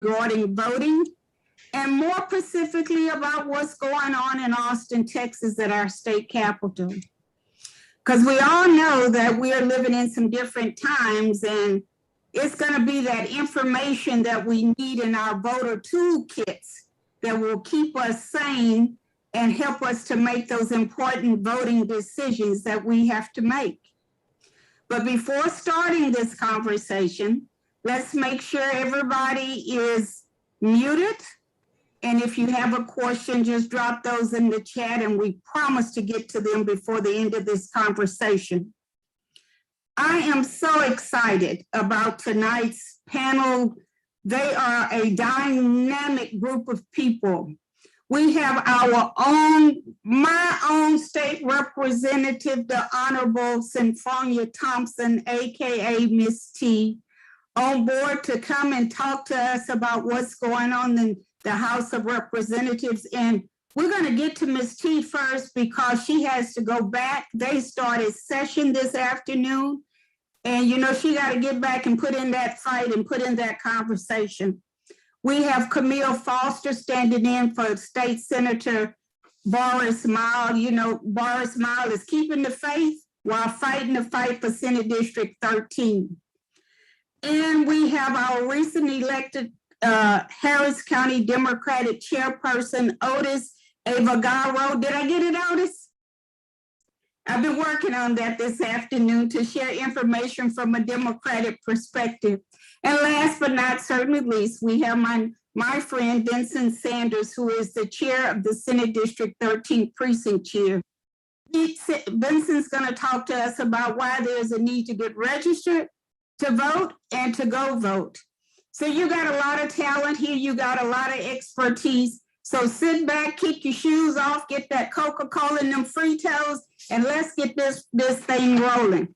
regarding voting, and more specifically about what's going on in Austin, Texas at our state capitol. Because we all know that we are living in some different times, and it's going to be that information that we need in our voter toolkits that will keep us sane and help us to make those important voting decisions that we have to make. But before starting this conversation, let's make sure everybody is muted. And if you have a question, just drop those in the chat and we promise to get to them before the end of this conversation. I am so excited about tonight's panel. They are a dynamic group of people. We have my own state representative, the Honorable Senfronia Thompson, AKA Miss T, on board to come and talk to us about what's going on in the House of Representatives. And we're going to get to Miss T first because she has to go back. They started session this afternoon. And, you know, she got to get back and put in that fight and put in that conversation. We have Camille Foster standing in for State Senator Borris Mile. You know, Borris Mile is keeping the faith while fighting the fight for Senate District 13. And we have our recently elected Harris County Democratic Chairperson, Odus Evbagharu. Did I get it, Odus? I've been working on that this afternoon to share information from a Democratic perspective. And last but not certainly least, we have my friend Vincent Sanders, who is the chair of the Senate District 13 Precinct Chair. Vincent's going to talk to us about why there's a need to get registered, to vote, and to go vote. So you got a lot of talent here, you got a lot of expertise. So sit back, kick your shoes off, get that Coca-Cola and them Fritos, and let's get this thing rolling.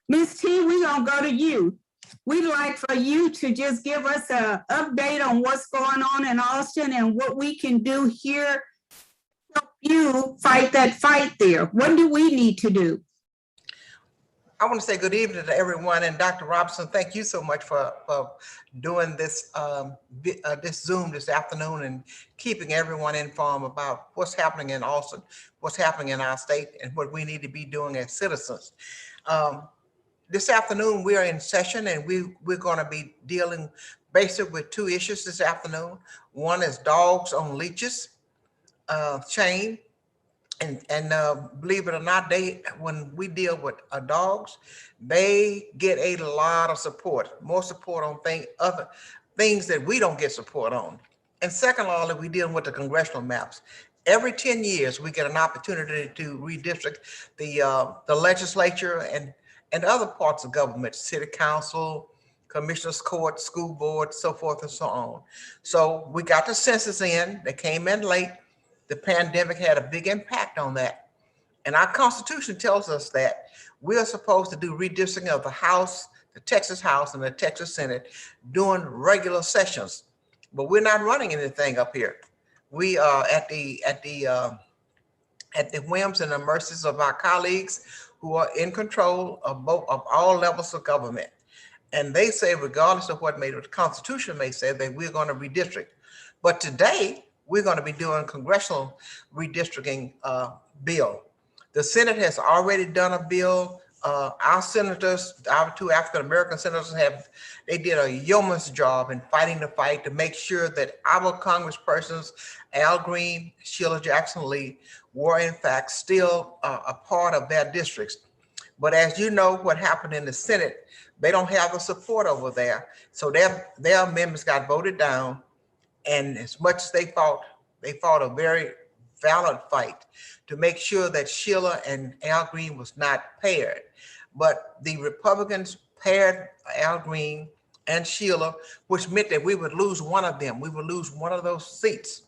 Ms. T, we're gonna go to you. We'd like for you to just give us an update on what's going on in Austin and what we can do here to help you fight that fight there. What do we need to do? I want to say good evening to everyone, and Dr. Robinson, thank you so much for doing this this Zoom this afternoon and keeping everyone informed about what's happening in Austin, what's happening in our state, and what we need to be doing as citizens. This afternoon we are in session, and we're going to be dealing basically with two issues this afternoon. One is dogs on leashes chain. And believe it or not, when we deal with dogs, they get a lot of support, more support on other things that we don't get support on. And second of all, we dealing with the congressional maps. Every 10 years, we get an opportunity to redistrict the legislature and other parts of government, city council, commissioners court, school board, so forth and so on. So we got the census in, they came in late. The pandemic had a big impact on that. And our Constitution tells us that we are supposed to do redistricting of the House, the Texas House and the Texas Senate during regular sessions. But we're not running anything up here. We are at the whims and the mercies of our colleagues who are in control of all levels of government. And they say, regardless of what the Constitution may say, that we're going to redistrict. But today, we're going to be doing congressional redistricting bill. The Senate has already done a bill. Our senators, our two African-American senators, they did a yeoman's job in fighting the fight to make sure that our congresspersons, Al Green, Sheila Jackson Lee, were in fact still a part of their districts. But as you know, what happened in the Senate, they don't have the support over there. So their amendments got voted down. And as much as they fought a very valiant fight to make sure that Sheila and Al Green was not paired. But the Republicans paired Al Green and Sheila, which meant that we would lose one of them. We would lose one of those seats.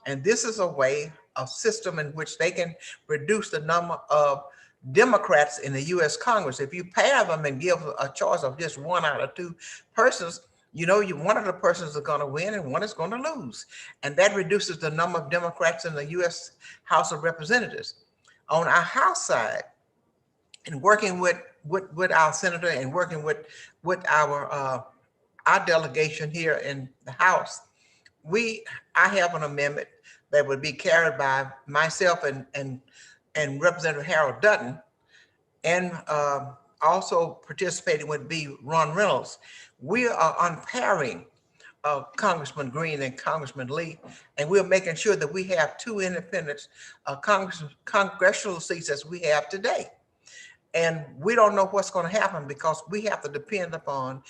And this is a system in which they can reduce the number of Democrats in the U.S. Congress. If you pair them and give a choice of just one out of two persons, you know, one of the persons is going to win and one is going to lose. And that reduces the number of Democrats in the U.S. House of Representatives. On our House side, and working with our senator and working with our our delegation here in the House, I have an amendment that would be carried by myself and Representative Harold Dutton, and also participating would be Ron Reynolds. We are unpairing Congressman Green and Congressman Lee, and we're making sure that we have two independent congressional seats as we have today. And we don't know what's going to happen because we have to depend upon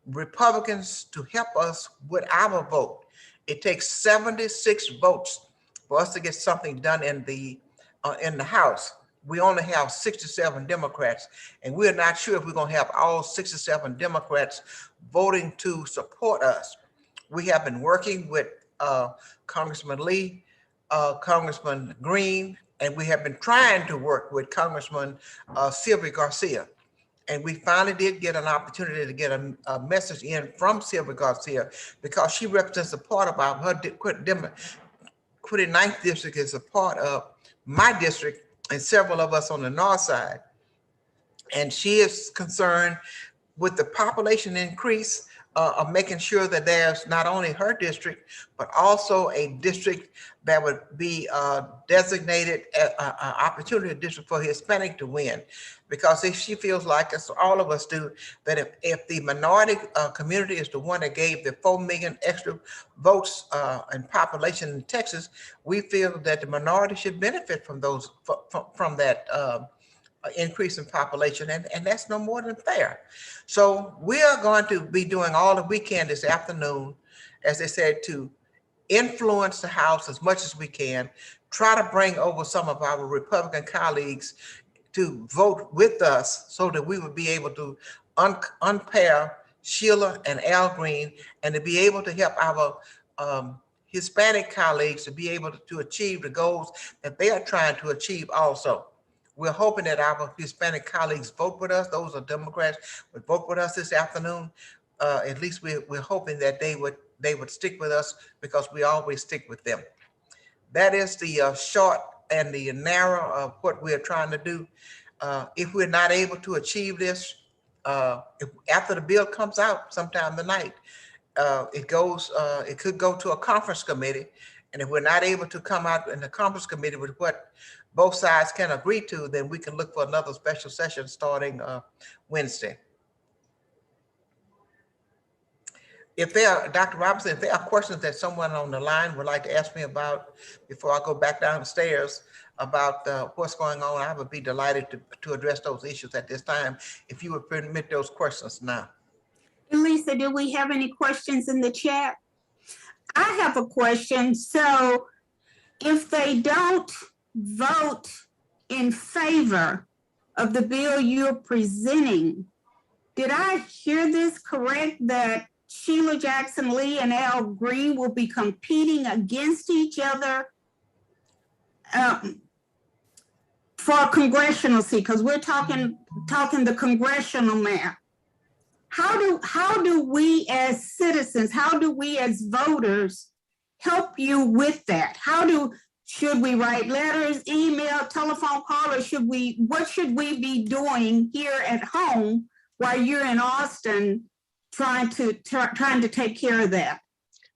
Republicans to help us with our vote. It takes 76 votes for us to get something done in the House. We only have 67 Democrats, and we're not sure if we're going to have all 67 Democrats voting to support us. We have been working with Congressman Lee, Congressman Green, and we have been trying to work with Congressman Sylvia Garcia. And we finally did get an opportunity to get a message in from Sylvia Garcia, because she represents a part of her 29th district is a part of my district and several of us on the north side. And she is concerned with the population increase of making sure that there's not only her district, but also a district that would be designated an opportunity district for Hispanic to win. Because if she feels like, as all of us do, that if the minority community is the one that gave the 4 million extra votes in population in Texas, we feel that the minority should benefit from those, from that increase in population, and that's no more than fair. So we are going to be doing all that we can this afternoon, as they said, to influence the House as much as we can, try to bring over some of our Republican colleagues to vote with us so that we would be able to unpair Sheila and Al Green, and to be able to help our Hispanic colleagues to be able to achieve the goals that they are trying to achieve also. We're hoping that our Hispanic colleagues vote with us. Those are Democrats would vote with us this afternoon. At least we're hoping that they would stick with us, because we always stick with them. That is the short and the narrow of what we're trying to do. If we're not able to achieve this, after the bill comes out sometime tonight, it could go to a conference committee. And if we're not able to come out in the conference committee with what both sides can agree to, then we can look for another special session starting Wednesday. If there are, Dr. Robinson, if there are questions that someone on the line would like to ask me about before I go back downstairs about what's going on, I would be delighted to address those issues at this time, if you would permit those questions now. Lisa, do we have any questions in the chat? I have a question. So if they don't vote in favor of the bill you're presenting, did I hear this correct, that Sheila Jackson Lee and Al Green will be competing against each other for a congressional seat? Because we're talking the congressional map. How do we as citizens, how do we as voters help you with that? Should we write letters, email, telephone call, or what should we be doing here at home while you're in Austin trying to take care of that?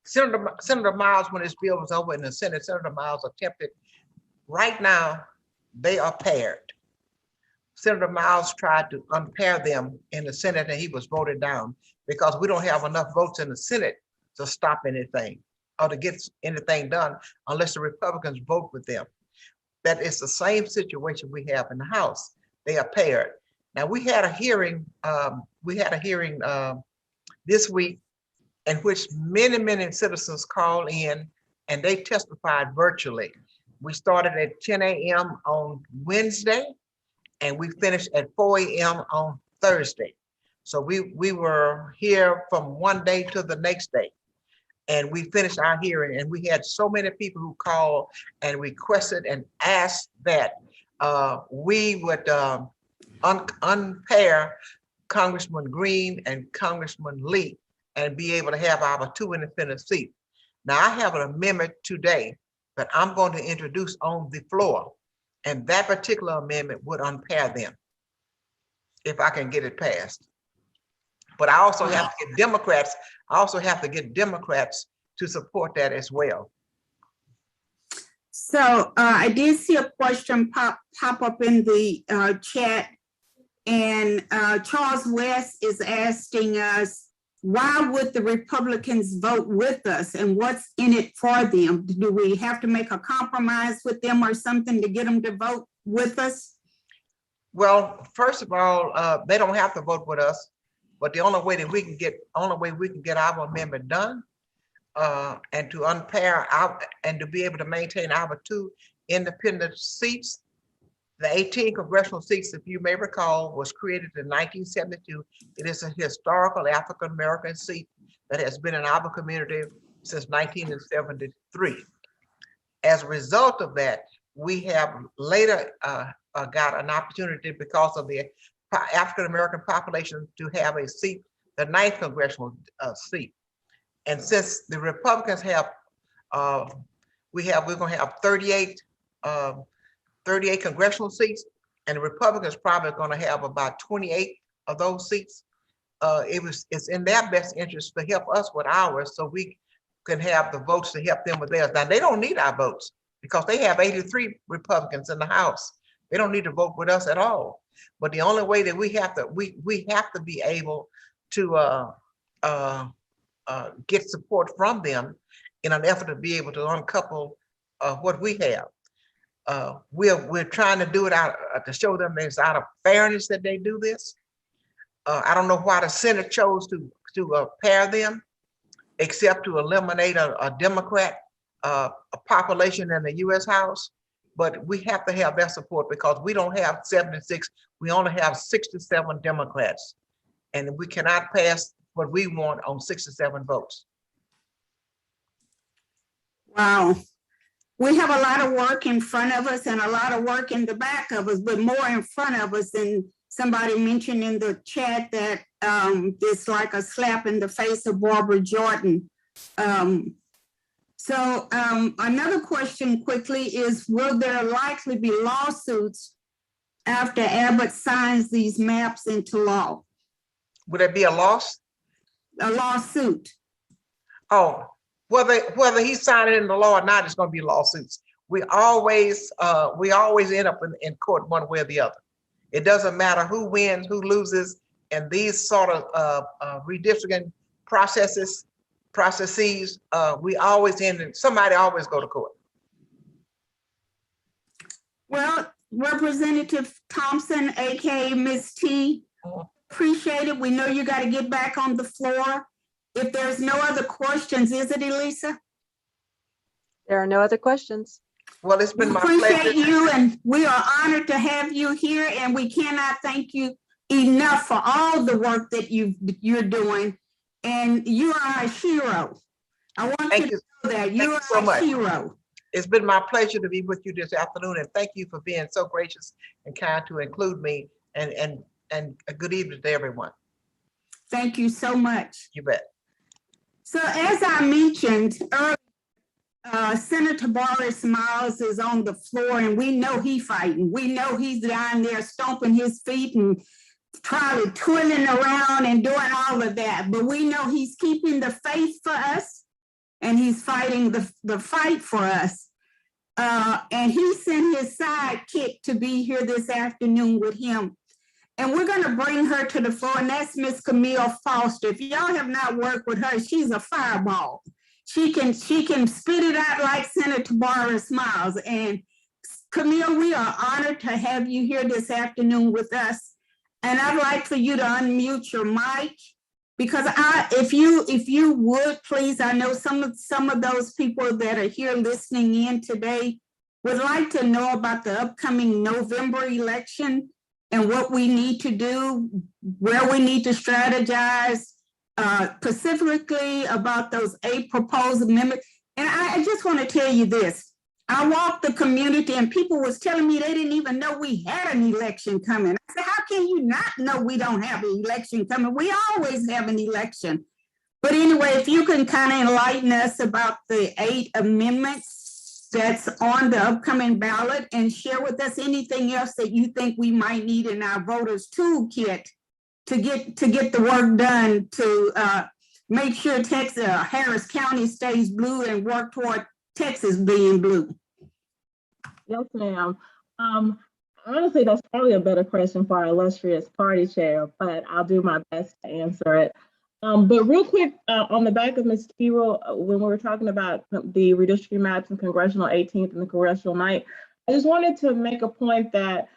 Senator Miles, when this bill was over in the Senate, Senator Miles attempted, right now, they are paired. Senator Miles tried to unpair them in the Senate, and he was voted down because we don't have enough votes in the Senate to stop anything or to get anything done unless the Republicans vote with them. That is the same situation we have in the House. They are paired. Now, we had a hearing this week in which many citizens called in and they testified virtually. We started at 10 a.m. on Wednesday, and we finished at 4 a.m. on Thursday. So we were here from one day to the next day, and we finished our hearing, and we had so many people who called and requested and asked that we would unpair Congressman Green and Congressman Lee and be able to have our two independent seats. Now, I have an amendment today that I'm going to introduce on the floor, and that particular amendment would unpair them if I can get it passed. But I also have to get Democrats. I also have to get Democrats to support that as well. So I did see a question pop up in the chat, and Charles West is asking us, why would the Republicans vote with us, and what's in it for them? Do we have to make a compromise with them or something to get them to vote with us? Well, first of all, they don't have to vote with us, but the only way we can get our amendment done, and to unpair our, and to be able to maintain our 2 independent seats. The 18 congressional seats, if you may recall, was created in 1972. It is a historical African-American seat that has been in our community since 1973. As a result of that, we have later got an opportunity, because of the African-American population, to have a seat, the 9th congressional seat. And since the Republicans have, we're going to have 38 congressional seats, and the Republicans probably going to have about 28 of those seats. It's in their best interest to help us with ours, so we can have the votes to help them with theirs. Now, they don't need our votes because they have 83 Republicans in the House. They don't need to vote with us at all. But the only way that we have to be able to get support from them in an effort to be able to uncouple what we have. We're trying to do it out to show them it's out of fairness that they do this. I don't know why the Senate chose to pair them, except to eliminate a Democrat a population in the U.S. House. But we have to have their support, because we don't have 76, we only have 67 Democrats, and we cannot pass what we want on 67 votes. Wow. We have a lot of work in front of us and a lot of work in the back of us, but more in front of us. And somebody mentioned in the chat that it's like a slap in the face of Barbara Jordan. So another question quickly is, will there likely be lawsuits after Abbott signs these maps into law? Would it be a loss? A lawsuit? Oh, whether he signed it into law or not, it's going to be lawsuits. We always end up in court one way or the other. It doesn't matter who wins, who loses, and these sort of redistricting processes, we always end in, somebody always go to court. Well, Representative Thompson, aka Ms. T, appreciate it. We know you got to get back on the floor. If there's no other questions, is it, Elisa? There are no other questions. Well, it's been my pleasure. Appreciate you, and we are honored to have you here, and we cannot thank you enough for all the work that you're doing, and you are a hero. I want you to know that you are so a hero. It's been my pleasure to be with you this afternoon, and thank you for being so gracious and kind to include me, and a good evening to everyone. Thank you so much. You bet. So as I mentioned earlier, Senator Borris Miles is on the floor, and we know he's fighting. We know he's down there stomping his feet and probably twirling around and doing all of that. But we know he's keeping the faith for us, and he's fighting the fight for us. And he sent his sidekick to be here this afternoon with him. And we're going to bring her to the floor, and that's Miss Camille Foster. If y'all have not worked with her, she's a fireball. She can spit it out like Senator Borris Miles. And Camille, we are honored to have you here this afternoon with us. And I'd like for you to unmute your mic, because if you would please, I know some of those people that are here listening in today would like to know about the upcoming November election and what we need to do, where we need to strategize, specifically about those 8 proposed amendments. And I just want to tell you this. I walked the community and people was telling me they didn't even know we had an election coming. I said, how can you not know we don't have an election coming? We always have an election. But anyway, if you can kind of enlighten us about the 8 amendments that's on the upcoming ballot, and share with us anything else that you think we might need in our voters toolkit to get the work done to make sure Texas, Harris County stays blue and work toward Texas being blue? Yes, ma'am. Honestly, that's probably a better question for our illustrious party chair, but I'll do my best to answer it. But real quick, on the back of Ms. Kiro, when we were talking about the redistricting maps and congressional 18th and the congressional night, I just wanted to make a point that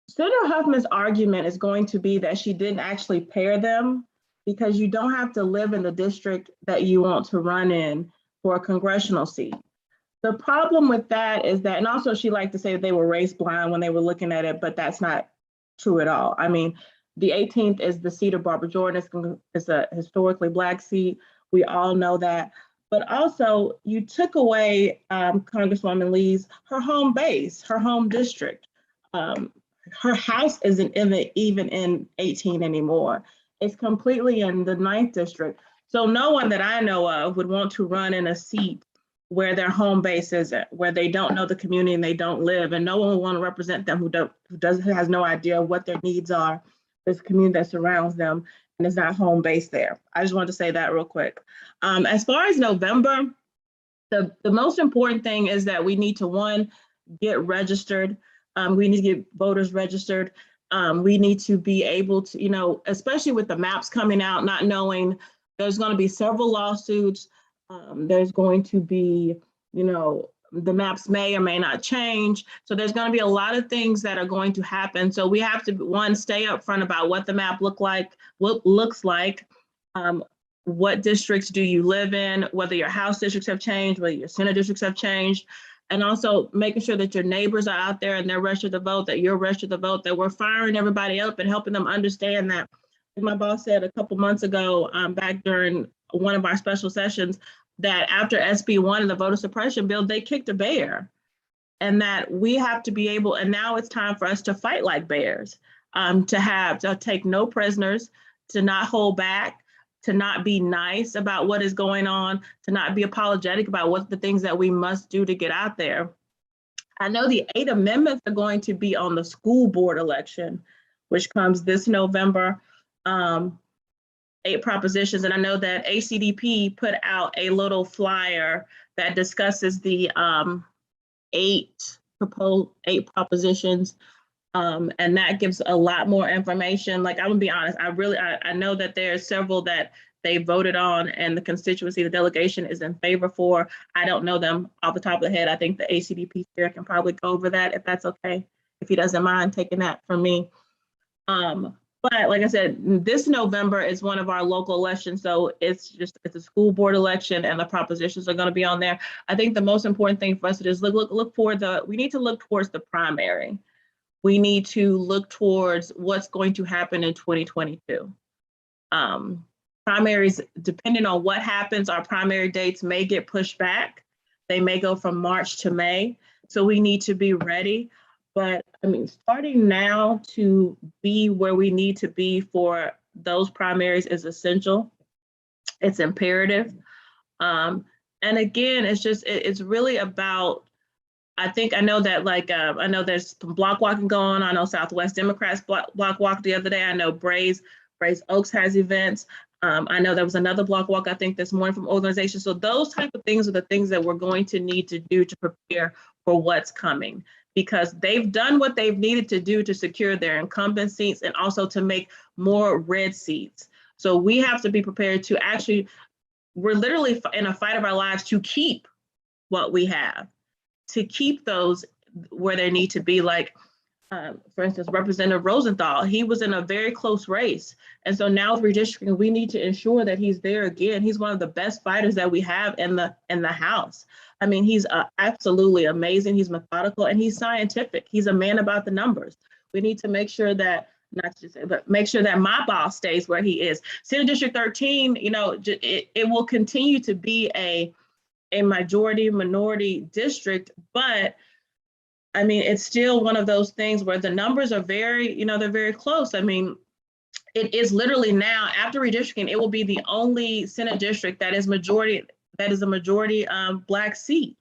Senator Huffman's argument is going to be that she didn't actually pair them because you don't have to live in the district that you want to run in for a congressional seat. The problem with that is that, and also she liked to say that they were race blind when they were looking at it, but that's not true at all. I mean, the 18th is the seat of Barbara Jordan. It's a historically Black seat. We all know that. But also, you took away Congresswoman Lee's, her home base, her home district. Her house isn't even in 18 anymore. It's completely in the 9th district. So no one that I know of would want to run in a seat where their home base isn't, where they don't know the community and they don't live, and no one will want to represent them who has no idea what their needs are, this community that surrounds them, and is not home based there. I just wanted to say that real quick. As far as November, the most important thing is that we need to, one, get registered. We need to get voters registered. We need to be able to, especially with the maps coming out, not knowing there's going to be several lawsuits. There's going to be, the maps may or may not change. So there's going to be a lot of things that are going to happen. So we have to, one, stay upfront about what the map looks like. What districts do you live in, whether your House districts have changed, whether your Senate districts have changed. And also making sure that your neighbors are out there and they're registered to vote, that you're registered to vote, that we're firing everybody up and helping them understand that. Like my boss said a couple months ago, back during one of our special sessions, that after SB 1 and the voter suppression bill, they kicked a bear, and that we have to be able, and now it's time for us to fight like bears, to take no prisoners, to not hold back, to not be nice about what is going on, to not be apologetic about what the things that we must do to get out there. I know the 8 amendments are going to be on the school board election, which comes this November. 8 propositions, and I know that ACDP put out a little flyer that discusses the 8 propositions, and that gives a lot more information. Like, I'm gonna be honest, I know that there's several that they voted on and the constituency, the delegation is in favor for. I don't know them off the top of the head. I think the ACDP chair can probably go over that if that's okay, if he doesn't mind taking that from me. But like I said, this November is one of our local elections. So it's a school board election and the propositions are going to be on there. I think the most important thing for us to do is look for we need to look towards the primary. We need to look towards what's going to happen in 2022. Primaries, depending on what happens, our primary dates may get pushed back. They may go from March to May. So we need to be ready. But I mean, starting now to be where we need to be for those primaries is essential. It's imperative. And again, it's really about, I know that I know there's some block walking going on. I know Southwest Democrats block walked the other day. I know Brays Oaks has events. I know there was another block walk, I think, this morning from organizations. So those type of things are the things that we're going to need to do to prepare for what's coming, because they've done what they've needed to do to secure their incumbent seats and also to make more red seats. So we have to be prepared to we're literally in a fight of our lives to keep what we have, to keep those where they need to be. Like, for instance, Representative Rosenthal, he was in a very close race. And so now with redistricting, we need to ensure that he's there again. He's one of the best fighters that we have in the House. I mean, he's absolutely amazing. He's methodical and he's scientific. He's a man about the numbers. We need to make sure that, make sure that my boss stays where he is. Senate District 13, it will continue to be a minority district, but I mean, it's still one of those things where the numbers are very, they're very close. I mean, it is literally now, after redistricting, it will be the only Senate district that is a majority Black seat.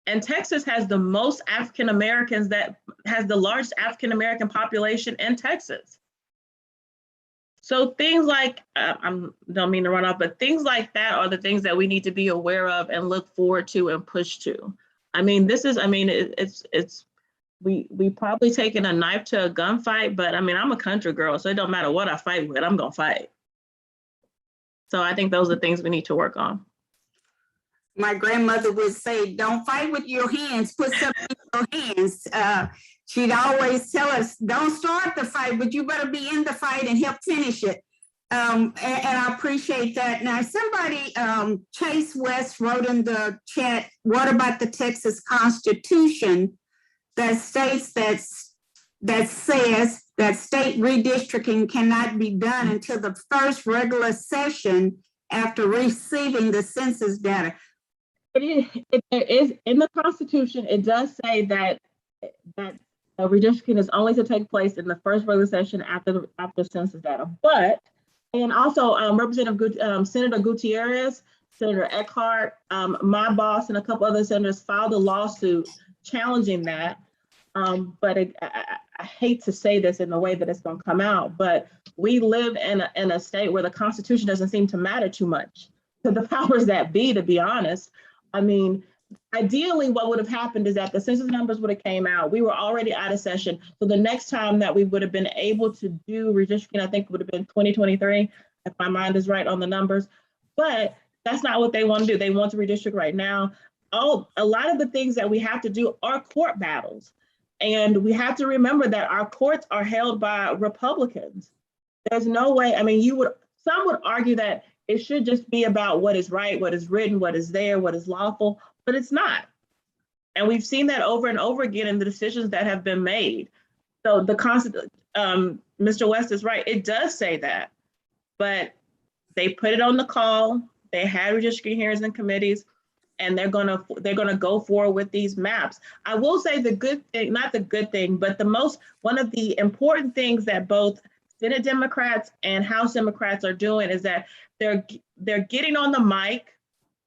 And Texas has the most African Americans, that has the largest African American population in Texas. So things like, don't mean to run off, but things like that are the things that we need to be aware of and look forward to and push to. I mean, we probably taking a knife to a gunfight, but I mean, I'm a country girl, so it don't matter what I fight with, I'm gonna fight. So I think those are things we need to work on. My grandmother would say, don't fight with your hands, put something in your hands. She'd always tell us, don't start the fight, but you better be in the fight and help finish it. And I appreciate that. Now, somebody, Chase West wrote in the chat, what about the Texas Constitution that states that says that state redistricting cannot be done until the first regular session after receiving the census data? It is in the Constitution. It does say that redistricting is only to take place in the first regular session after census data. But and also Senator Gutierrez, Senator Eckhart, my boss, and a couple other senators filed a lawsuit challenging that. But I hate to say this in the way that it's going to come out, but we live in a state where the Constitution doesn't seem to matter too much to the powers that be, to be honest. I mean, ideally, what would have happened is that the census numbers would have came out. We were already out of session. So the next time that we would have been able to do redistricting, I think would have been 2023, if my mind is right on the numbers. But that's not what they want to do. They want to redistrict right now. A lot of the things that we have to do are court battles. And we have to remember that our courts are held by Republicans. There's no way, I mean, some would argue that it should just be about what is right, what is written, what is there, what is lawful, but it's not. And we've seen that over and over again in the decisions that have been made. So Mr. West is right, it does say that, but they put it on the call, they had redistricting hearings and committees, and they're gonna go forward with these maps. I will say the good thing, not the good thing, but one of the important things that both Senate Democrats and House Democrats are doing is that they're getting on the mic,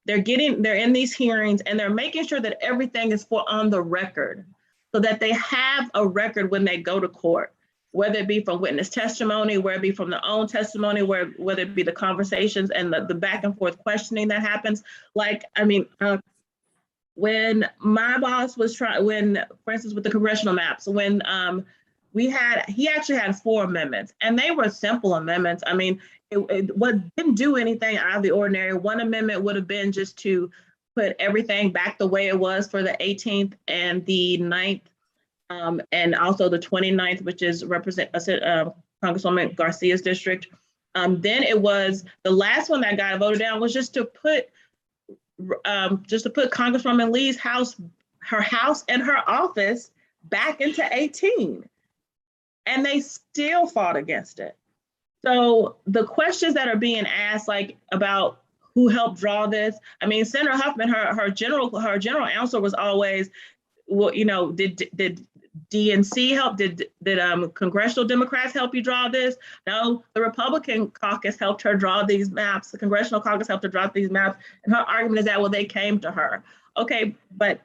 they're in these hearings, and they're making sure that everything is on the record, so that they have a record when they go to court, whether it be from witness testimony, whether it be from their own testimony, whether it be the conversations and the back and forth questioning that happens. Like, I mean, when my boss was for instance, with the congressional maps, when he actually had 4 amendments, and they were simple amendments. I mean, it didn't do anything out of the ordinary. One amendment would have been just to put everything back the way it was for the 18th and the 9th, and also the 29th, which is Congresswoman Garcia's district. Then it was the last one that got voted down was just to put Congresswoman Lee's her house and her office back into 18. And they still fought against it. So the questions that are being asked, like about who helped draw this, I mean, Senator Huffman, her general answer was always, well, you know, did DNC help? Did congressional Democrats help you draw this? No, the Republican caucus helped her draw these maps. The congressional caucus helped her draw these maps. And her argument is that, well, they came to her. Okay, but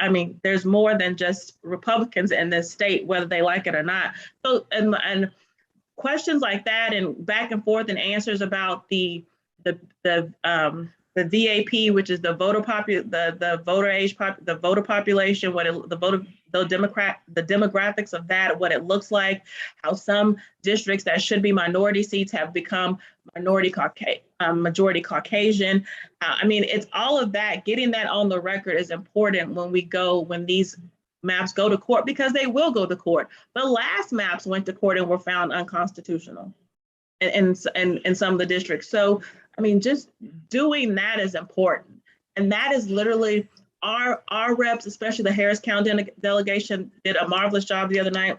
I mean, there's more than just Republicans in this state, whether they like it or not. So, and questions like that, and back and forth, and answers about the VAP, which is the voter population, the demographics of that, what it looks like, how some districts that should be minority seats have become majority Caucasian. I mean, it's all of that. Getting that on the record is important when these maps go to court, because they will go to court. The last maps went to court and were found unconstitutional in some of the districts. So, I mean, just doing that is important. And that is literally our reps, especially the Harris County delegation, did a marvelous job the other night.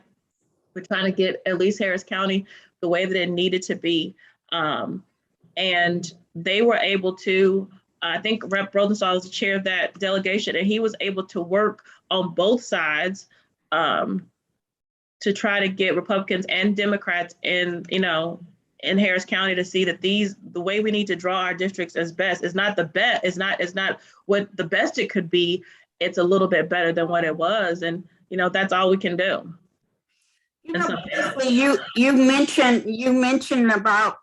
We're trying to get at least Harris County the way that it needed to be. And they were able to, I think Rep. Rosenthal was the chair of that delegation, and he was able to work on both sides to try to get Republicans and Democrats in Harris County to see that the way we need to draw our districts as best is not the best, is not what the best it could be. It's a little bit better than what it was. And, that's all we can do. That's something else. Briefly, you mentioned about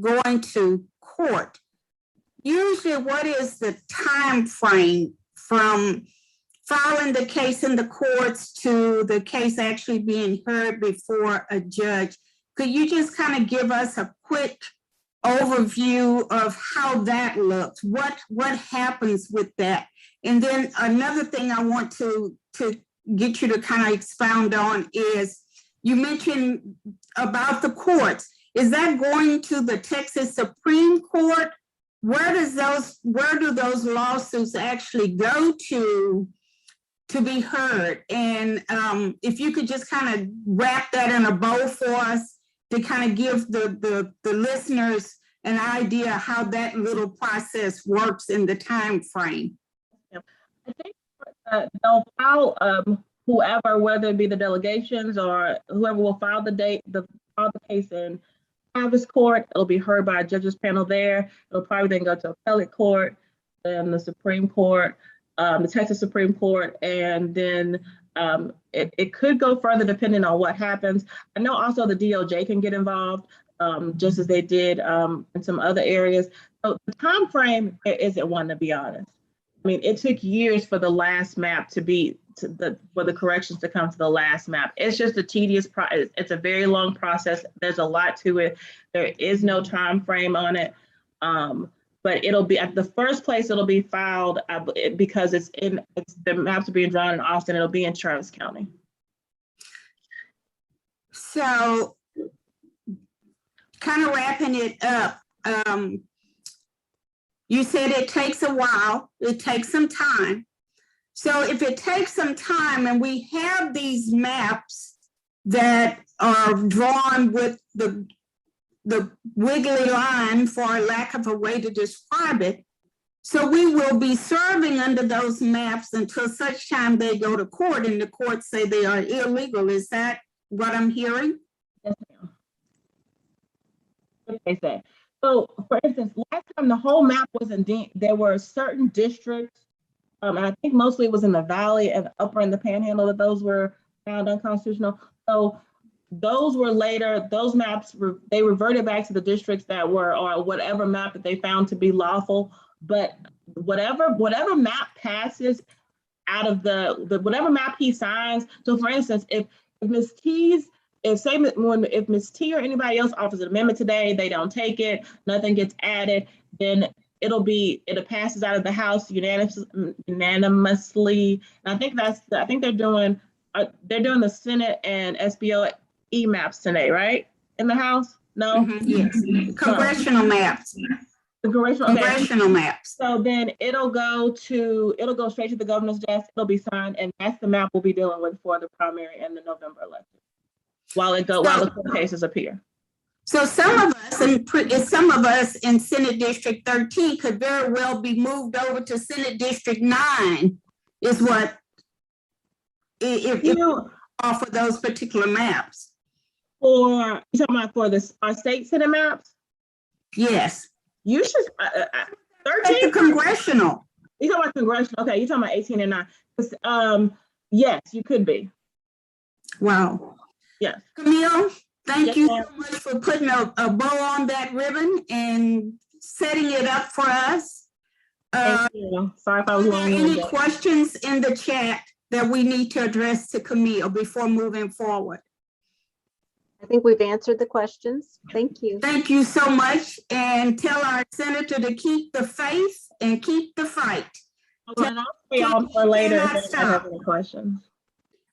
going to court. Usually, what is the time frame from filing the case in the courts to the case actually being heard before a judge? Could you just kind of give us a quick overview of how that looks? What happens with that? And then another thing I want to get you to kind of expound on is, you mentioned about the courts. Is that going to the Texas Supreme Court? Where do those lawsuits actually go to be heard? And if you could just kind of wrap that in a bow for us to kind of give the listeners an idea how that little process works in the time frame. I think they'll file whoever, whether it be the delegations or whoever will file the case in Travis Court. It'll be heard by a judges panel there. It'll probably then go to appellate court, then the Supreme Court, the Texas Supreme Court, and then it could go further depending on what happens. I know also the DOJ can get involved, just as they did in some other areas. So the time frame isn't one, to be honest. I mean, it took years for the last map for the corrections to come to the last map. It's just a tedious process. It's a very long process. There's a lot to it. There is no time frame on it. But it'll be at the first place it'll be filed because the maps are being drawn in Austin. It'll be in Travis County. So kind of wrapping it up, you said it takes a while, it takes some time. So if it takes some time and we have these maps that are drawn with the wiggly line, for lack of a way to describe it, so we will be serving under those maps until such time they go to court and the courts say they are illegal. Is that what I'm hearing? Yes, ma'am. Okay, so. So, for instance, last time the whole map wasn't there were certain districts, and I think mostly it was in the Valley and upper in the Panhandle that those were found unconstitutional. So those were later, those maps, they reverted back to the districts that were, or whatever map that they found to be lawful. But whatever map passes out of whatever map he signs. So for instance, if Ms. T's, if Ms. T or anybody else offers an amendment today, they don't take it, nothing gets added, then it passes out of the House unanimously. And I think they're doing the Senate and SBO maps today, right? In the House? No? Mm-hmm, yes, congressional maps. The congressional maps. So then it'll go straight to the governor's desk, it'll be signed, and that's the map we'll be dealing with for the primary and the November election. While the court cases appear. So some of us in Senate District 13 could very well be moved over to Senate District 9, is what, if you offer those particular maps. You talking about for our state Senate maps? Yes. You should, 13? The congressional. You talking about congressional, okay, you're talking about 18 and 9. Yes, you could be. Wow. Yes. Camille, thank you so much for putting a bow on that ribbon and setting it up for us. Thank you. Sorry if I was long. Any questions in the chat that we need to address to Camille before moving forward? I think we've answered the questions. Thank you. Thank you so much. And tell our senator to keep the faith and keep the fight. I'll be on for later if I have any questions.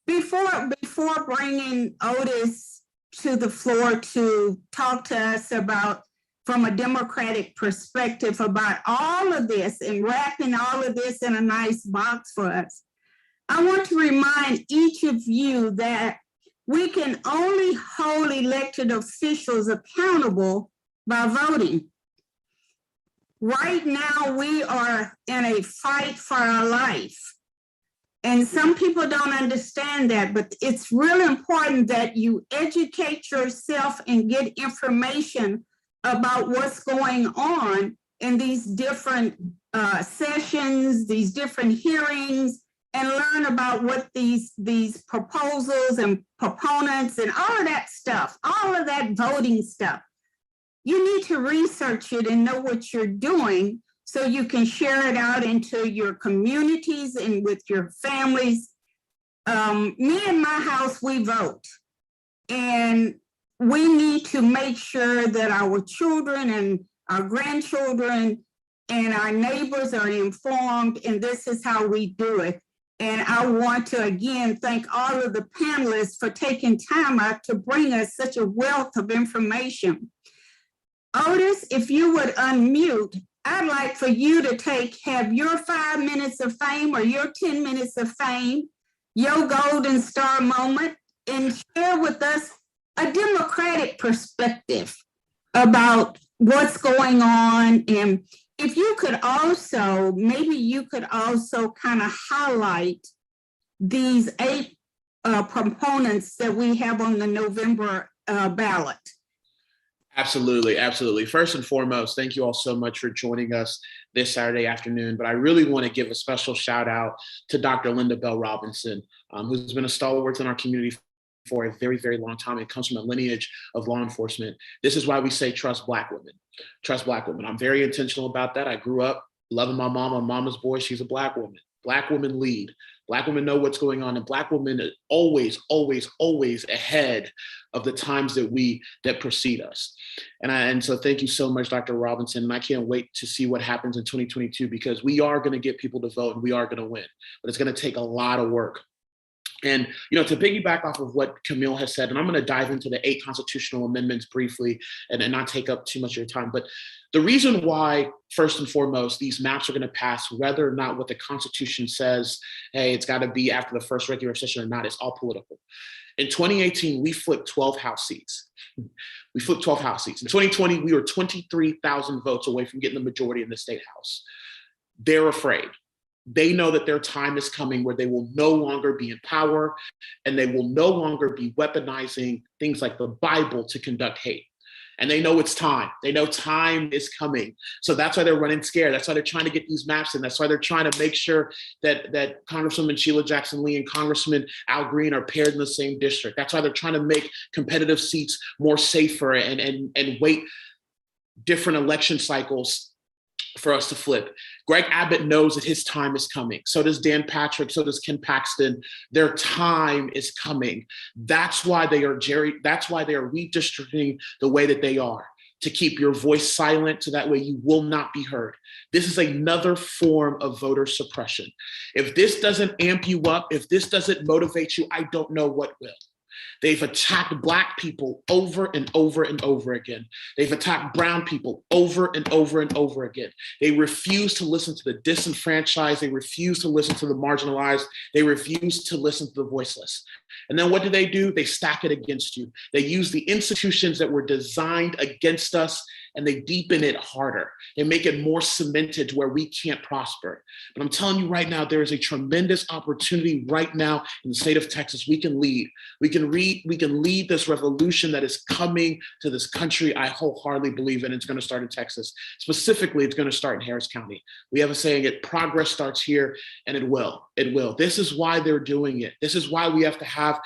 Before bringing Odus to the floor to talk to us about, from a Democratic perspective, about all of this and wrapping all of this in a nice box for us, I want to remind each of you that we can only hold elected officials accountable by voting. Right now, we are in a fight for our life. And some people don't understand that, but it's really important that you educate yourself and get information about what's going on in these different sessions, these different hearings, and learn about what these proposals and proponents and all of that stuff, all of that voting stuff. You need to research it and know what you're doing so you can share it out into your communities and with your families. Me and my house, we vote. And we need to make sure that our children and our grandchildren and our neighbors are informed, and this is how we do it. And I want to again thank all of the panelists for taking time out to bring us such a wealth of information. Odus, if you would unmute, I'd like for you to have your 5 minutes of fame or your 10 minutes of fame, your golden star moment, and share with us a democratic perspective about what's going on. And if you could also, maybe you could also kind of highlight these 8 proponents that we have on the November ballot. Absolutely, absolutely. First and foremost, thank you all so much for joining us this Saturday afternoon. But I really want to give a special shout out to Dr. Linda Bell Robinson, who's been a stalwart in our community for a very, very long time. It comes from a lineage of law enforcement. This is why we say trust Black women. Trust Black women. I'm very intentional about that. I grew up loving my mom. I'm mama's boy. She's a Black woman. Black women lead. Black women know what's going on, and Black women are always, always, always ahead of the times that precede us. And so thank you so much, Dr. Robinson. And I can't wait to see what happens in 2022, because we are going to get people to vote and we are going to win, but it's going to take a lot of work. And, to piggyback off of what Camille has said, and I'm going to dive into the 8 constitutional amendments briefly and not take up too much of your time. But the reason why, first and foremost, these maps are going to pass, whether or not what the Constitution says, hey, it's got to be after the first regular session or not, it's all political. In 2018, we flipped 12 House seats. We flipped 12 House seats. In 2020, we were 23,000 votes away from getting the majority in the State House. They're afraid. They know that their time is coming where they will no longer be in power, and they will no longer be weaponizing things like the Bible to conduct hate. And they know it's time. They know time is coming. So that's why they're running scared. That's why they're trying to get these maps in. That's why they're trying to make sure that Congresswoman Sheila Jackson Lee and Congressman Al Green are paired in the same district. That's why they're trying to make competitive seats more safer and wait different election cycles for us to flip. Greg Abbott knows that his time is coming. So does Dan Patrick. So does Ken Paxton. Their time is coming. That's why they are redistricting the way that they are, to keep your voice silent so that way you will not be heard. This is another form of voter suppression. If this doesn't amp you up, if this doesn't motivate you, I don't know what will. They've attacked Black people over and over and over again. They've attacked brown people over and over and over again. They refuse to listen to the disenfranchised. They refuse to listen to the marginalized. They refuse to listen to the voiceless. And then what do? They stack it against you. They use the institutions that were designed against us, and they deepen it harder. They make it more cemented to where we can't prosper. But I'm telling you right now, there is a tremendous opportunity right now in the state of Texas. We can lead. We can lead this revolution that is coming to this country. I wholeheartedly believe in. It's going to start in Texas. Specifically, it's going to start in Harris County. We have a saying, progress starts here, and it will. It will. This is why they're doing it. This is why we have to have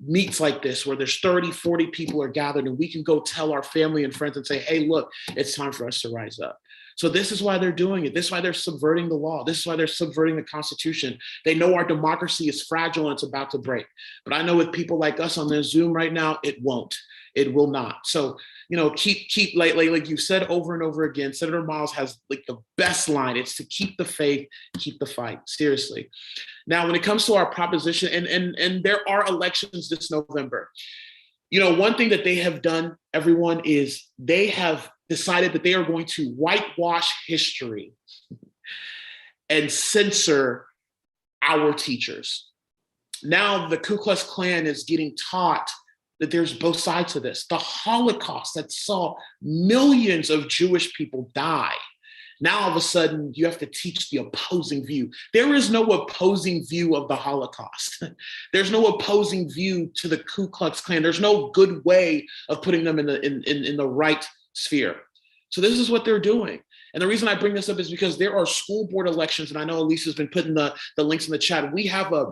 meets like this where there's 30, 40 people are gathered, and we can go tell our family and friends and say, hey, look, it's time for us to rise up. So this is why they're doing it. This is why they're subverting the law. This is why they're subverting the Constitution. They know our democracy is fragile and it's about to break. But I know with people like us on this Zoom right now, it won't. It will not. So, keep like you said over and over again, Senator Miles has like the best line. It's to keep the faith, keep the fight. Seriously. Now, when it comes to our proposition, and there are elections this November, one thing that they have done, everyone, is they have decided that they are going to whitewash history and censor our teachers. Now the Ku Klux Klan is getting taught that there's both sides to this. The Holocaust that saw millions of Jewish people die. Now all of a sudden you have to teach the opposing view. There is no opposing view of the Holocaust. There's no opposing view to the Ku Klux Klan. There's no good way of putting them in the right sphere. So this is what they're doing. And the reason I bring this up is because there are school board elections, and I know Elise has been putting the links in the chat. We have a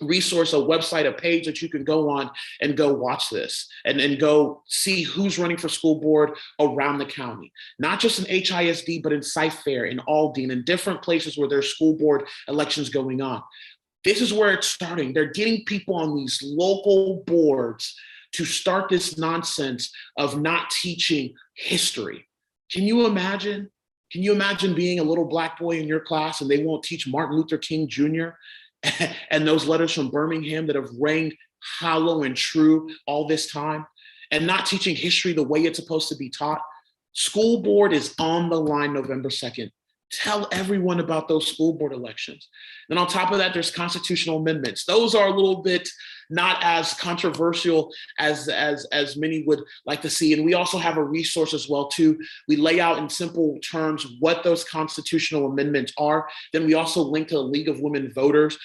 resource, a website, a page that you can go on and go watch this and go see who's running for school board around the county, not just in HISD, but in Fair, in Aldine, in different places where there's school board elections going on. This is where it's starting. They're getting people on these local boards to start this nonsense of not teaching history. Can you imagine? Can you imagine being a little Black boy in your class and they won't teach Martin Luther King Jr. and those letters from Birmingham that have rang hollow and true all this time, and not teaching history the way it's supposed to be taught? School board is on the line November 2nd. Tell everyone about those school board elections. Then on top of that, there's constitutional amendments. Those are a little bit not as controversial as many would like to see. And we also have a resource as well too. We lay out in simple terms what those constitutional amendments are. Then we also link to the League of Women Voters.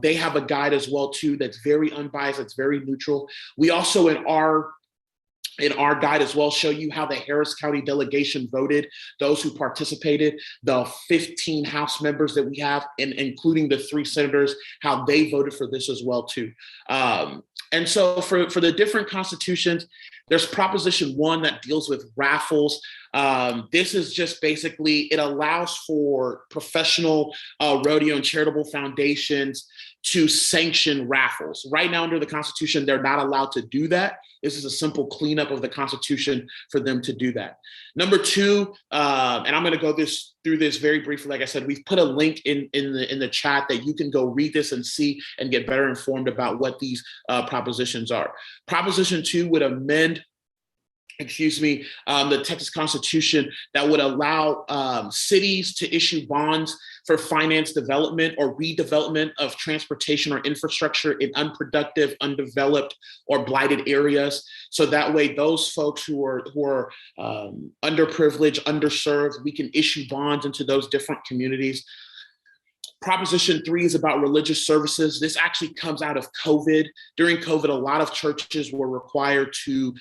They have a guide as well too that's very unbiased, that's very neutral. We also in our guide as well show you how the Harris County delegation voted, those who participated, the 15 House members that we have, and including the 3 senators, how they voted for this as well too. And so for the different constitutions, there's Proposition 1 that deals with raffles. This is just basically, it allows for professional rodeo and charitable foundations to sanction raffles. Right now under the Constitution, they're not allowed to do that. This is a simple cleanup of the Constitution for them to do that. Number 2, and I'm going to go through this very briefly. Like I said, we've put a link in the chat that you can go read this and see and get better informed about what these propositions are. Proposition 2 would amend the Texas Constitution that would allow cities to issue bonds for finance development or redevelopment of transportation or infrastructure in unproductive, undeveloped, or blighted areas. So that way, those folks who are underprivileged, underserved, we can issue bonds into those different communities. Proposition 3 is about religious services. This actually comes out of COVID. During COVID, a lot of churches were required to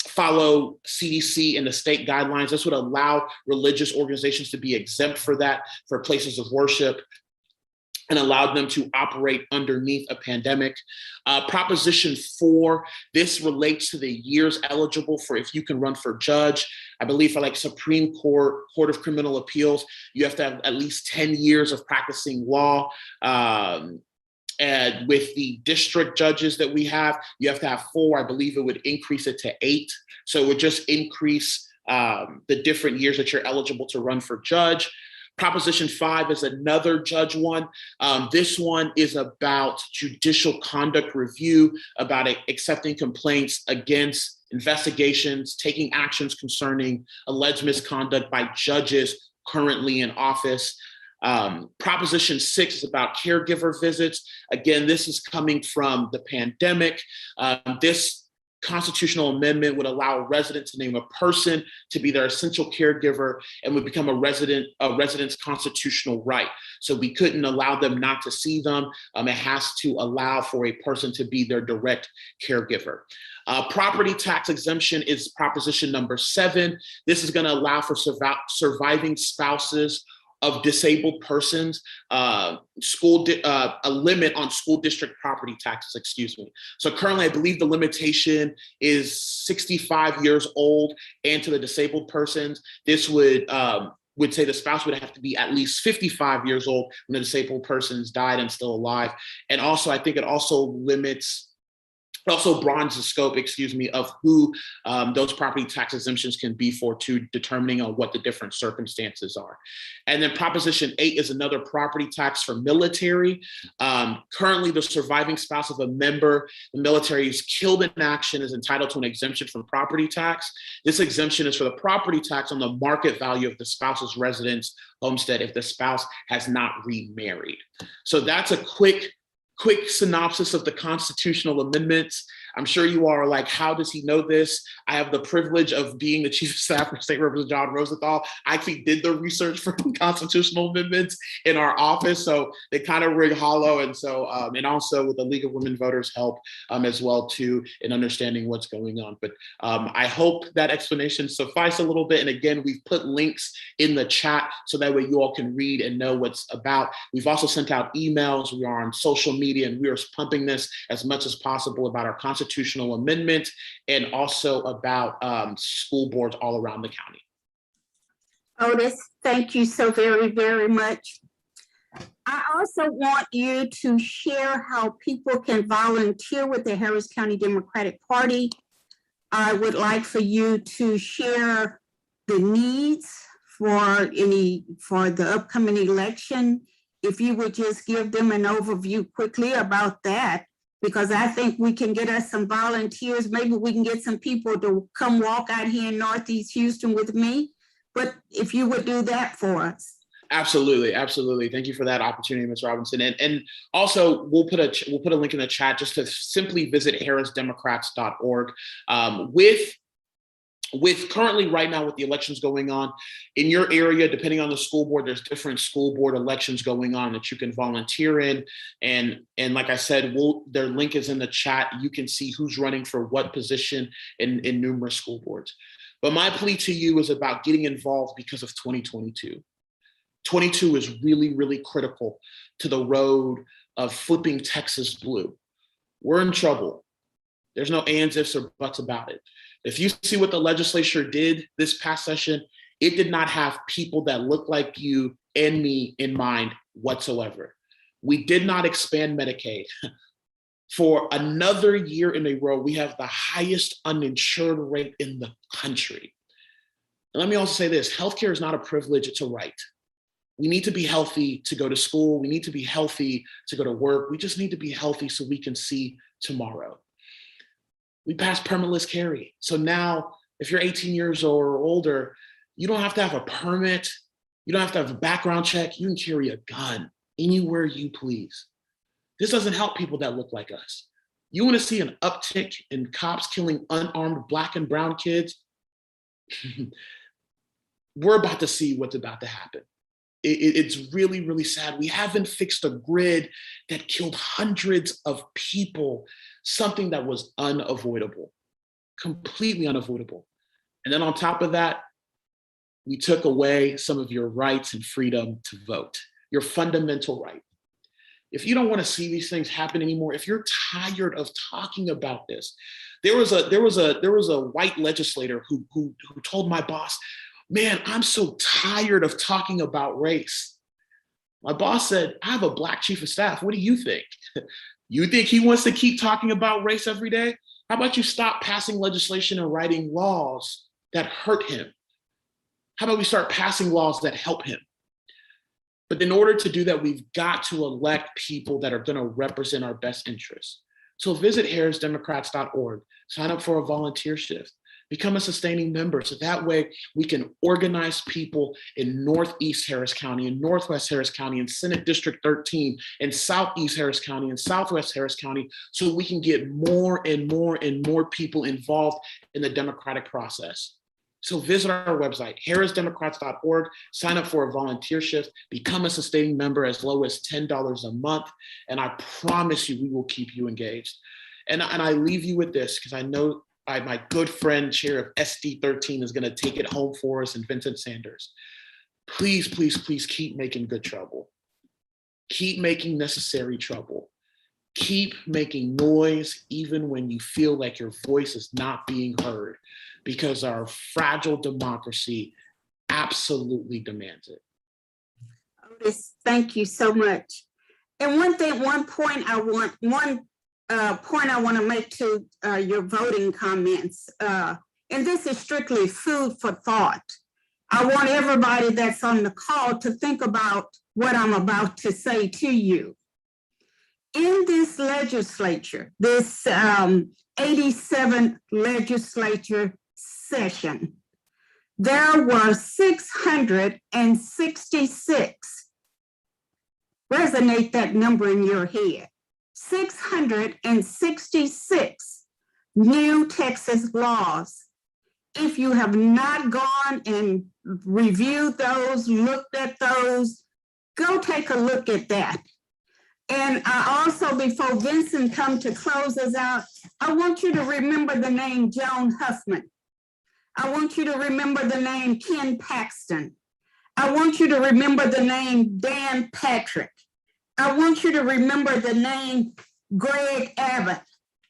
follow CDC and the state guidelines. This would allow religious organizations to be exempt for that, for places of worship, and allowed them to operate underneath a pandemic. Proposition 4, this relates to the years eligible for if you can run for judge. I believe for like Supreme Court, Court of Criminal Appeals, you have to have at least 10 years of practicing law. And with the district judges that we have, you have to have 4. I believe it would increase it to 8. So it would just increase the different years that you're eligible to run for judge. Proposition 5 is another judge one. This one is about judicial conduct review, about accepting complaints against investigations, taking actions concerning alleged misconduct by judges currently in office. Proposition 6 is about caregiver visits. Again, this is coming from the pandemic. This constitutional amendment would allow a resident to name a person to be their essential caregiver and would become a resident's constitutional right. So we couldn't allow them not to see them. It has to allow for a person to be their direct caregiver. Property tax exemption is proposition number 7. This is going to allow for surviving spouses of disabled persons, a limit on school district property taxes, So currently, I believe the limitation is 65 years old, and to the disabled persons, this would say the spouse would have to be at least 55 years old when the disabled person's died and still alive. And also, I think it also broadens the scope, of who those property tax exemptions can be for, to determining on what the different circumstances are. And then Proposition 8 is another property tax for military. Currently, the surviving spouse of a member, the military is killed in action, is entitled to an exemption from property tax. This exemption is for the property tax on the market value of the spouse's residence homestead if the spouse has not remarried. So that's a quick synopsis of the constitutional amendments. I'm sure you all are like, how does he know this? I have the privilege of being the chief of staff for State Representative John Rosenthal. I actually did the research for constitutional amendments in our office, so they kind of ring hollow. And so, and also with the League of Women Voters help as well too in understanding what's going on. But I hope that explanation suffice a little bit. And again, we've put links in the chat so that way you all can read and know what's about. We've also sent out emails. We are on social media, and we are pumping this as much as possible about our constitutional amendment and also about school boards all around the county. Odus, thank you so very, very much. I also want you to share how people can volunteer with the Harris County Democratic Party. I would like for you to share the needs for the upcoming election. If you would just give them an overview quickly about that, because I think we can get us some volunteers. Maybe we can get some people to come walk out here in Northeast Houston with me. But if you would do that for us. Absolutely, absolutely. Thank you for that opportunity, Ms. Robinson. And also, we'll put a link in the chat just to simply visit harrisdemocrats.org. With currently right now with the elections going on in your area, depending on the school board, there's different school board elections going on that you can volunteer in. And like I said, their link is in the chat. You can see who's running for what position in numerous school boards. But my plea to you is about getting involved because of 2022. 22 is really, really critical to the road of flipping Texas blue. We're in trouble. There's no ands, ifs, or buts about it. If you see what the legislature did this past session, it did not have people that look like you and me in mind whatsoever. We did not expand Medicaid. For another year in a row, we have the highest uninsured rate in the country. And let me also say this, healthcare is not a privilege, it's a right. We need to be healthy to go to school. We need to be healthy to go to work. We just need to be healthy so we can see tomorrow. We passed permitless carry. So now if you're 18 years old or older, you don't have to have a permit. You don't have to have a background check. You can carry a gun anywhere you please. This doesn't help people that look like us. You want to see an uptick in cops killing unarmed Black and brown kids? We're about to see what's about to happen. It's really, really sad. We haven't fixed a grid that killed hundreds of people, something that was unavoidable, completely unavoidable. And then on top of that, we took away some of your rights and freedom to vote, your fundamental right. If you don't want to see these things happen anymore, if you're tired of talking about this, there was a white legislator who told my boss, man, I'm so tired of talking about race. My boss said, I have a Black chief of staff. What do you think? You think he wants to keep talking about race every day? How about you stop passing legislation and writing laws that hurt him? How about we start passing laws that help him? But in order to do that, we've got to elect people that are going to represent our best interests. So visit harrisdemocrats.org, sign up for a volunteer shift, become a sustaining member. So that way we can organize people in Northeast Harris County, in Northwest Harris County, in Senate District 13, in Southeast Harris County, and Southwest Harris County, so we can get more and more and more people involved in the democratic process. So visit our website, harrisdemocrats.org, sign up for a volunteer shift, become a sustaining member as low as $10 a month, and I promise you we will keep you engaged. And I leave you with this, because I know my good friend, chair of SD 13, is gonna take it home for us, and Vincent Sanders. Please, please, please keep making good trouble. Keep making necessary trouble. Keep making noise even when you feel like your voice is not being heard, because our fragile democracy absolutely demands it. Odus, thank you so much. And one point I want to make to your voting comments, and this is strictly food for thought. I want everybody that's on the call to think about what I'm about to say to you. In this legislature, this 87th legislature session, there were 666, resonate that number in your head, 666 new Texas laws. If you have not gone and reviewed those, looked at those, go take a look at that. And I also, before Vincent come to close us out, I want you to remember the name Joan Huffman. I want you to remember the name Ken Paxton. I want you to remember the name Dan Patrick. I want you to remember the name Greg Abbott.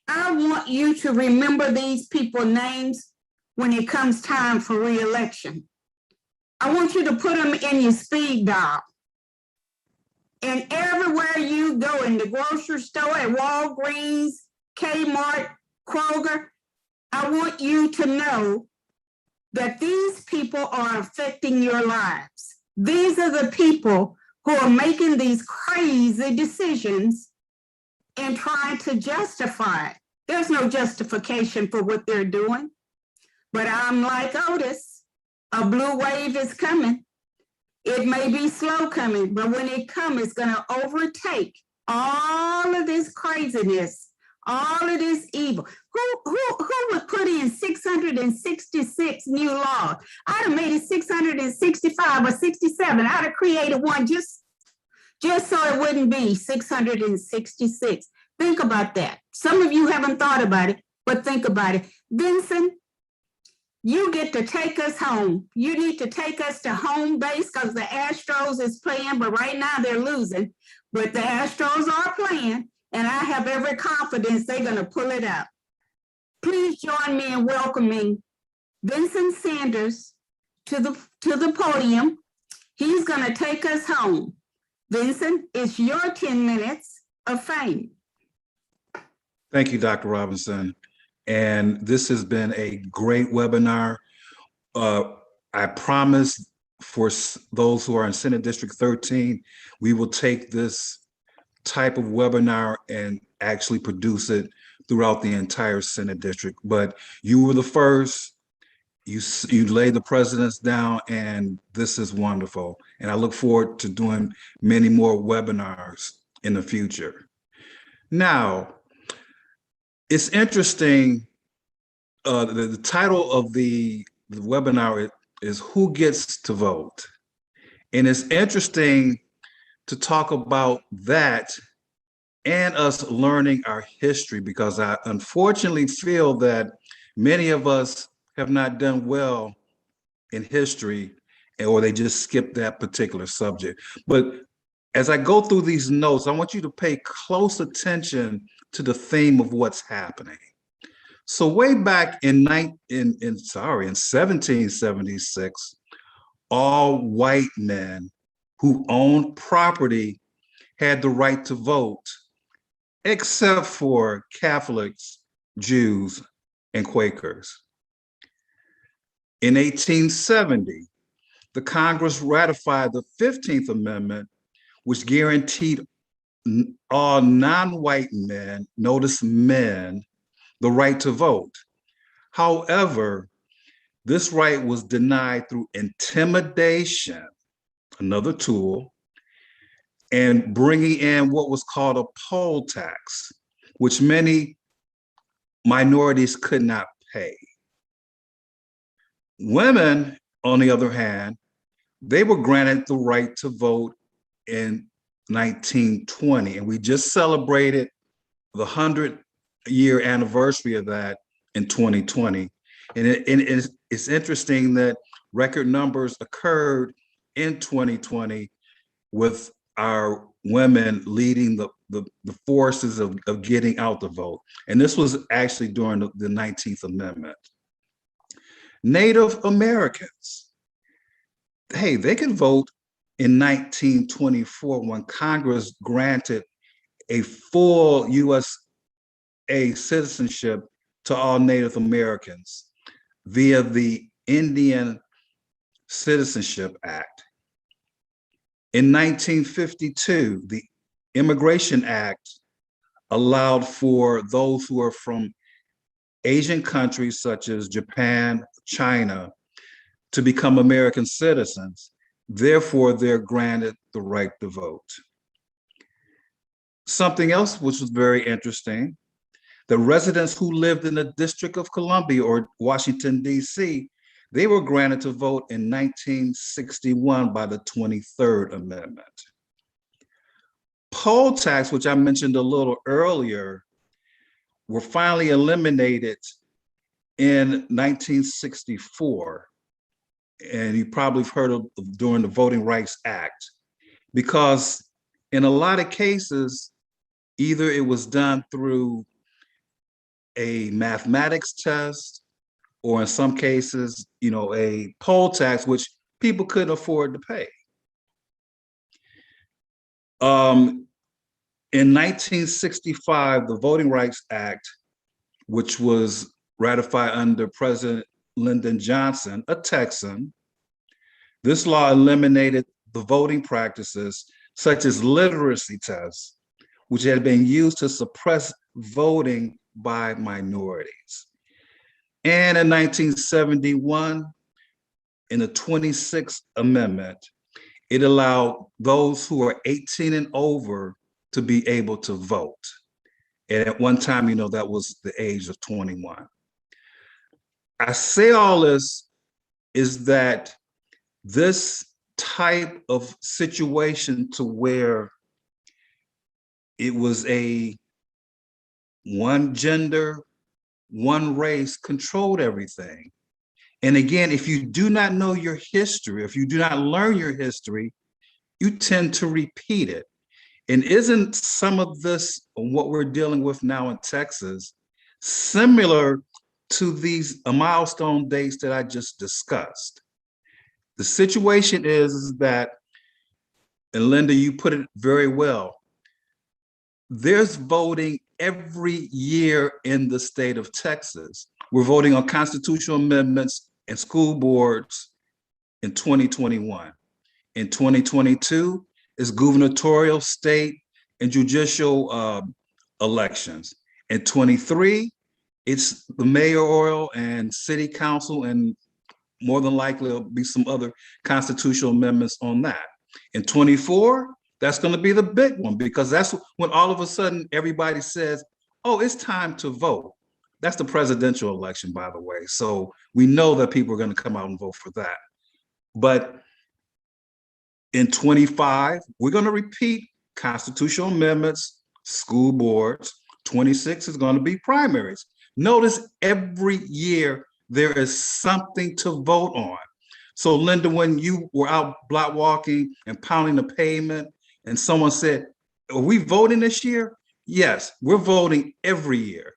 I want you to remember these people's names when it comes time for re-election. I want you to put them in your speed dial. And everywhere you go, in the grocery store, at Walgreens, Kmart, Kroger, I want you to know that these people are affecting your lives. These are the people who are making these crazy decisions and trying to justify it. There's no justification for what they're doing. But I'm like Odus, a blue wave is coming. It may be slow coming, but when it comes, it's going to overtake all of this craziness, all of this evil. Who would put in 666 new laws? I'd have made it 665 or 67. I'd have created one just so it wouldn't be 666. Think about that. Some of you haven't thought about it, but think about it. Vincent, you get to take us home. You need to take us to home base because the Astros is playing, but right now they're losing. But the Astros are playing, and I have every confidence they're going to pull it out. Please join me in welcoming Vincent Sanders to the podium. He's going to take us home. Vincent, it's your 10 minutes of fame. Thank you, Dr. Robinson. And this has been a great webinar. I promise for those who are in Senate District 13, we will take this type of webinar and actually produce it throughout the entire Senate District. But you were the first, you laid the precedents down, and this is wonderful. And I look forward to doing many more webinars in the future. Now, it's interesting, the title of the webinar is Who Gets to Vote? And it's interesting to talk about that and us learning our history, because I unfortunately feel that many of us have not done well in history, or they just skip that particular subject. But as I go through these notes, I want you to pay close attention to the theme of what's happening. So way back in 1776, all white men who owned property had the right to vote, except for Catholics, Jews, and Quakers. In 1870, the Congress ratified the 15th Amendment, which guaranteed all non-white men, notice men, the right to vote. However, this right was denied through intimidation, another tool, and bringing in what was called a poll tax, which many minorities could not pay. Women, on the other hand, they were granted the right to vote in 1920, and we just celebrated the 100-year anniversary of that in 2020. And it's interesting that record numbers occurred in 2020 with our women leading the forces of getting out the vote. And this was actually during the 19th Amendment. Native Americans, hey, they could vote in 1924 when Congress granted a full USA citizenship to all Native Americans via the Indian Citizenship Act. In 1952, the Immigration Act allowed for those who are from Asian countries such as Japan, China, to become American citizens. Therefore, they're granted the right to vote. Something else which was very interesting, The residents who lived in the District of Columbia or Washington, D.C., they were granted to vote in 1961 by the 23rd Amendment. Poll tax, which I mentioned a little earlier, were finally eliminated in 1964. And you probably have heard of during the Voting Rights Act, because in a lot of cases, either it was done through a mathematics test, or in some cases, a poll tax, which people couldn't afford to pay. In 1965, the Voting Rights Act, which was ratified under President Lyndon Johnson, a Texan, this law eliminated the voting practices such as literacy tests, which had been used to suppress voting by minorities. And in 1971, in the 26th Amendment, it allowed those who are 18 and over to be able to vote. And at one time, that was the age of 21. I say all this is that this type of situation to where it was a one gender, one race controlled everything. And again, if you do not know your history, if you do not learn your history, you tend to repeat it. And isn't some of this, what we're dealing with now in Texas, similar to these milestone dates that I just discussed? The situation is that, and Linda, you put it very well, there's voting every year in the state of Texas. We're voting on constitutional amendments and school boards in 2021. In 2022 is gubernatorial, state, and judicial elections. In 23, it's the mayoral and city council, and more than likely there'll be some other constitutional amendments on that. In 24, that's going to be the big one, because that's when all of a sudden everybody says, oh, it's time to vote. That's the presidential election, by the way. So we know that people are going to come out and vote for that. But in 25, we're going to repeat constitutional amendments, school boards. 26 is going to be primaries. Notice every year there is something to vote on. So Linda, when you were out block walking and pounding the pavement and someone said, are we voting this year? Yes, we're voting every year.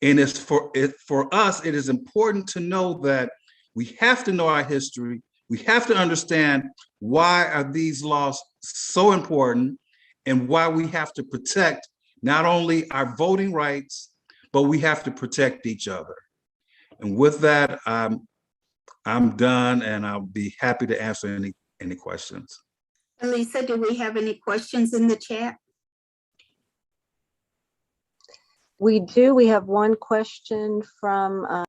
And it's for us, it is important to know that we have to know our history. We have to understand why are these laws so important and why we have to protect not only our voting rights, but we have to protect each other. And with that, I'm done, and I'll be happy to answer any questions. Elisa, do we have any questions in the chat? We do. We have one question from.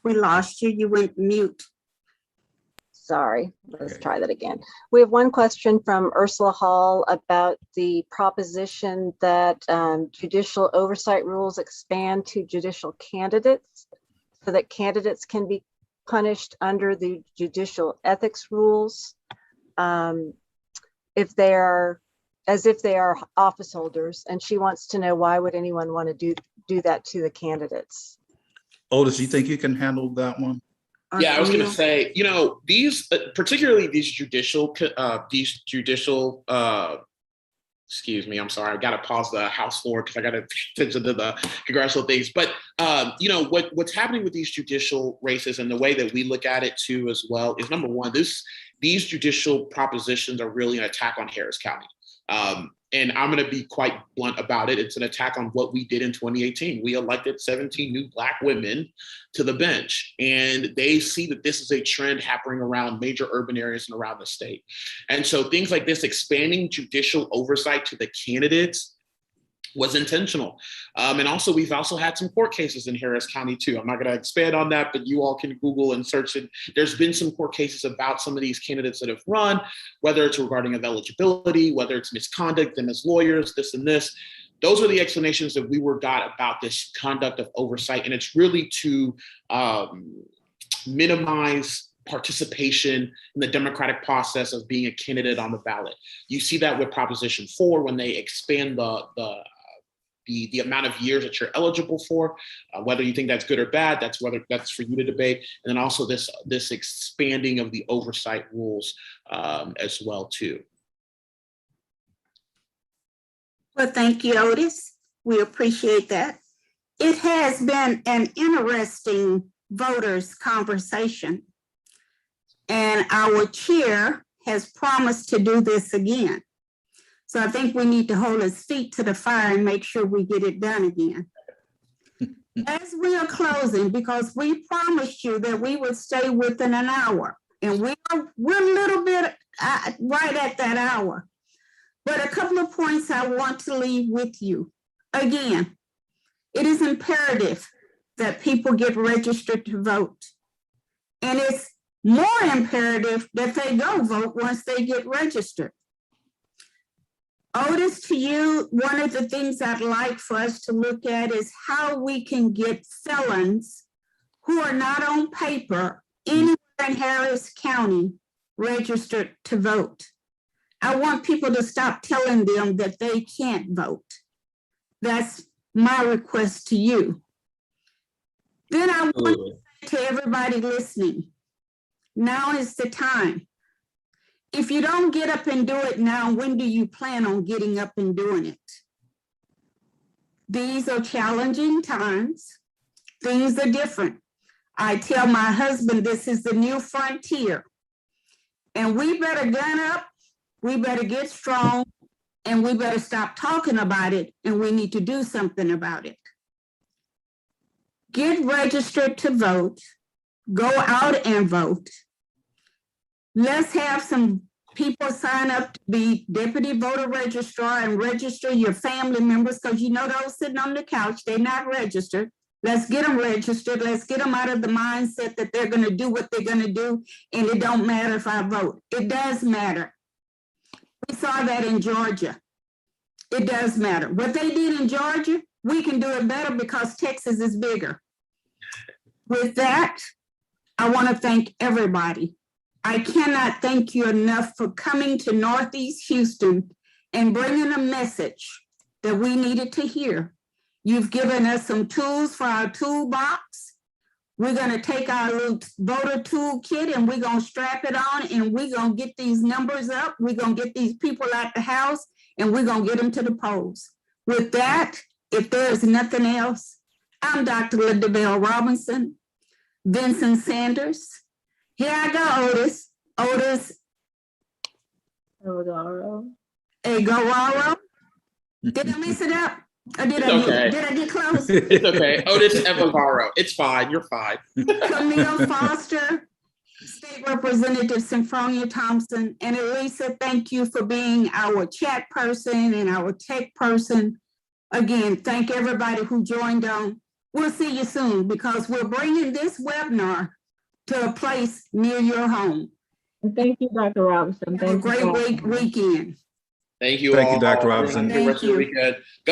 We lost you. You went mute. Sorry, let's Okay. try that again. We have one question from Ursula Hall about the proposition that judicial oversight rules expand to judicial candidates so that candidates can be punished under the judicial ethics rules if they are office holders. And she wants to know, why would anyone want to do that to the candidates? Odus, you think you can handle that one? Yeah, I was going to say, these, particularly these judicial, excuse me, I'm sorry, I got to pause the House floor because I got to pay attention to the congressional things. But, what's happening with these judicial races and the way that we look at it too as well is, number one, these judicial propositions are really an attack on Harris County. And I'm going to be quite blunt about it. It's an attack on what we did in 2018. We elected 17 new Black women to the bench, and they see that this is a trend happening around major urban areas and around the state. And so things like this, expanding judicial oversight to the candidates, was intentional. And also, we've also had some court cases in Harris County too. I'm not going to expand on that, but you all can Google and search it. There's been some court cases about some of these candidates that have run, whether it's regarding of eligibility, whether it's misconduct, them as lawyers, this and this. Those are the explanations that we got about this conduct of oversight. And it's really to minimize participation in the democratic process of being a candidate on the ballot. You see that with Proposition 4 when they expand the amount of years that you're eligible for, whether you think that's good or bad, that's for you to debate. And then also this expanding of the oversight rules as well too. Well, thank you, Odus. We appreciate that. It has been an interesting voters conversation. And our chair has promised to do this again. So I think we need to hold his feet to the fire and make sure we get it done again. As we are closing, because we promised you that we would stay within an hour, and we're a little bit right at that hour. But a couple of points I want to leave with you. Again, it is imperative that people get registered to vote. And it's more imperative that they go vote once they get registered. Odus, to you, one of the things I'd like for us to look at is how we can get felons who are not on paper anywhere in Harris County registered to vote. I want people to stop telling them that they can't vote. That's my request to you. Then I want to say to everybody listening, now is the time. If you don't get up and do it now, when do you plan on getting up and doing it? These are challenging times. Things are different. I tell my husband this is the new frontier. And we better gun up, we better get strong, and we better stop talking about it, and we need to do something about it. Get registered to vote. Go out and vote. Let's have some people sign up to be deputy voter registrar and register your family members, because you know those sitting on the couch, they're not registered. Let's get them registered. Let's get them out of the mindset that they're going to do what they're going to do, and it don't matter if I vote. It does matter. We saw that in Georgia. It does matter. What they did in Georgia, we can do it better because Texas is bigger. With that, I want to thank everybody. I cannot thank you enough for coming to Northeast Houston and bringing a message that we needed to hear. You've given us some tools for our toolbox. We're going to take our little voter toolkit and we're going to strap it on, and we're going to get these numbers up. We're going to get these people out the house, and we're going to get them to the polls. With that, if there is nothing else, I'm Dr. Linda Bell Robinson, Vincent Sanders. Here I go, Odus. Odus Evbagharu. Evbagharu. Did I mess it up? Or did Okay. Did I get close? It's okay. Odus Evbagharu. It's fine. You're fine. Camille Foster, State Representative Senfronia Thompson, and Elisa, thank you for being our chat person and our tech person. Again, thank everybody who joined on. We'll see you soon, because we're bringing this webinar to a place near your home. And thank you, Dr. Robinson. Have a great weekend. Thank you Thank all. you, Dr. Robinson. Enjoy the rest of the Thank you. weekend.